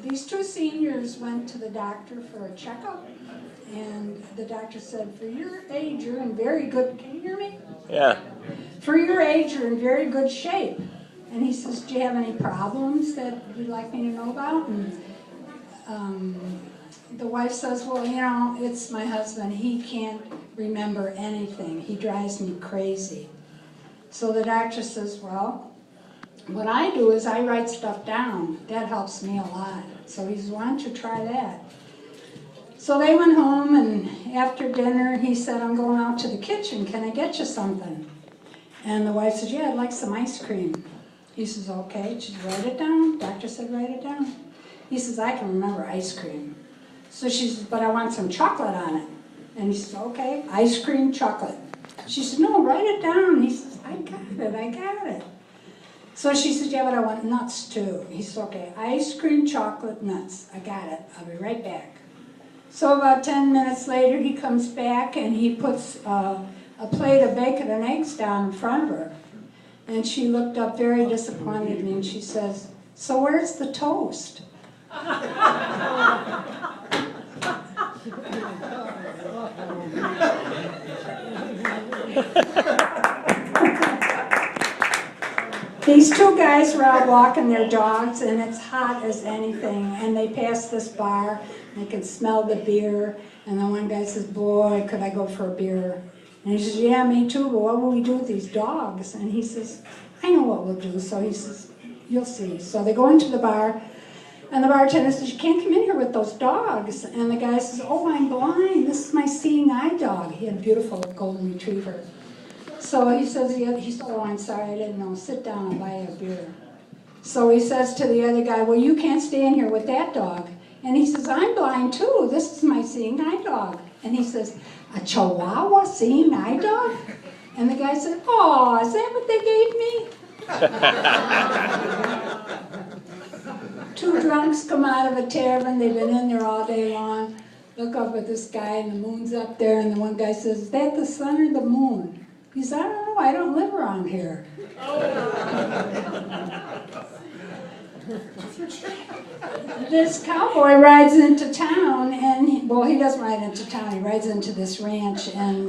These two seniors went to the doctor for a checkup, and the doctor said, for your age, you're in very good, can you hear me? Yeah. For your age, you're in very good shape. And he says, do you have any problems that you'd like me to know about? And the wife says, well, you know, it's my husband. He can't remember anything. He drives me crazy. So the doctor says, well, what I do is I write stuff down. That helps me a lot. So he says, why don't you try that? So they went home, and after dinner, he said, I'm going out to the kitchen. Can I get you something? And the wife says, yeah, I'd like some ice cream. He says, okay. She says, write it down. Doctor said, write it down. He says, I can remember ice cream. So she says, but I want some chocolate on it. And he says, okay, ice cream, chocolate. She says, no, write it down. He says, I got it. So she says, yeah, but I want nuts too. He says, okay, ice cream, chocolate, nuts. I got it. I'll be right back. So about 10 minutes later, he comes back and he puts a plate of bacon and eggs down in front of her. And she looked up very disappointed and she says, so where's the toast? These two guys were out walking their dogs, and it's hot as anything, and they pass this bar, and they can smell the beer, and the one guy says, boy, could I go for a beer? And he says, yeah, me too, but what will we do with these dogs? And he says, I know what we'll do. So he says, you'll see. So they go into the bar, and the bartender says, you can't come in here with those dogs. And the guy says, oh, I'm blind. This is my seeing eye dog. He had a beautiful golden retriever. So he says, oh, I'm sorry, I didn't know. Sit down, I'll buy you a beer. So he says to the other guy, well, you can't stay in here with that dog. And he says, I'm blind too. This is my seeing eye dog. And he says, a Chihuahua seeing eye dog? And the guy said, oh, is that what they gave me? Two drunks come out of a tavern. They've been in there all day long. Look up at the sky, and the moon's up there. And the one guy says, is that the sun or the moon? He says, I don't know. I don't live around here. This cowboy rides into town, and he doesn't ride into town. He rides into this ranch and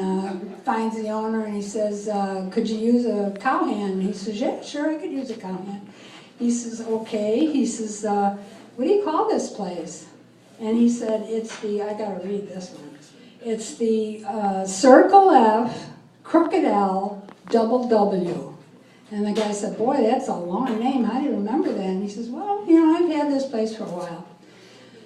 finds the owner, and he says, could you use a cowhand? He says, yeah, sure, I could use a cowhand. He says, okay. He says, what do you call this place? And he said, I gotta read this one. It's the Circle F, Crooked L, Double W. And the guy said, boy, that's a long name. How do you remember that? And he says, well, you know, I've had this place for a while.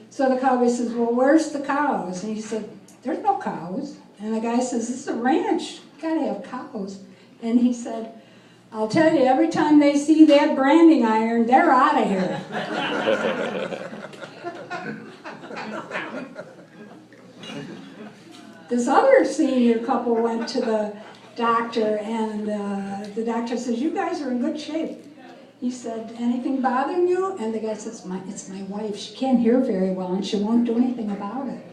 So the cowboy says, well, where's the cows? And he said, there's no cows. And the guy says, this is a ranch. You gotta have cows. And he said, I'll tell you, every time they see that branding iron, they're out of here. This other senior couple went to the doctor, and the doctor says, you guys are in good shape. He said, anything bothering you? And the guy says, it's my wife. She can't hear very well, and she won't do anything about it.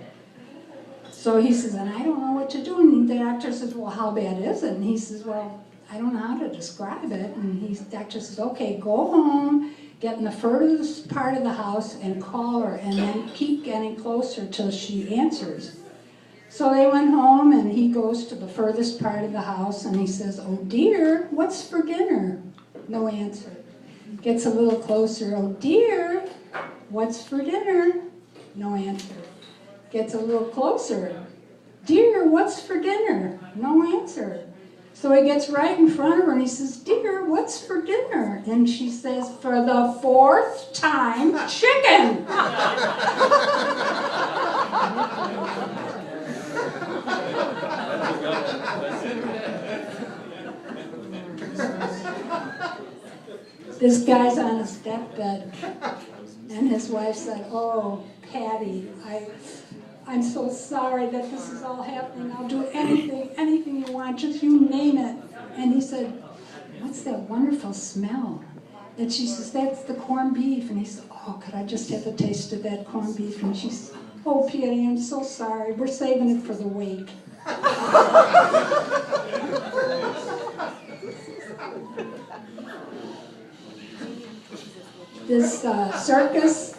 So he says, and I don't know what to do. And the doctor says, well, how bad is it? And he says, well, I don't know how to describe it. And the doctor says, okay, go home, get in the furthest part of the house, and call her, and then keep getting closer till she answers. So they went home, and he goes to the furthest part of the house, and he says, oh dear, what's for dinner? No answer. Gets a little closer, oh dear, what's for dinner? No answer. Gets a little closer, dear, what's for dinner? No answer. So he gets right in front of her, and he says, dear, what's for dinner? And she says, for the fourth time, chicken. This guy's on a step bed, and his wife said, oh, Patty, I'm so sorry that this is all happening. I'll do anything you want, just you name it. And he said, what's that wonderful smell? And she says, that's the corned beef. And he said, oh, could I just have a taste of that corned beef? And she says, oh, Patty, I'm so sorry. We're saving it for the wake. This circus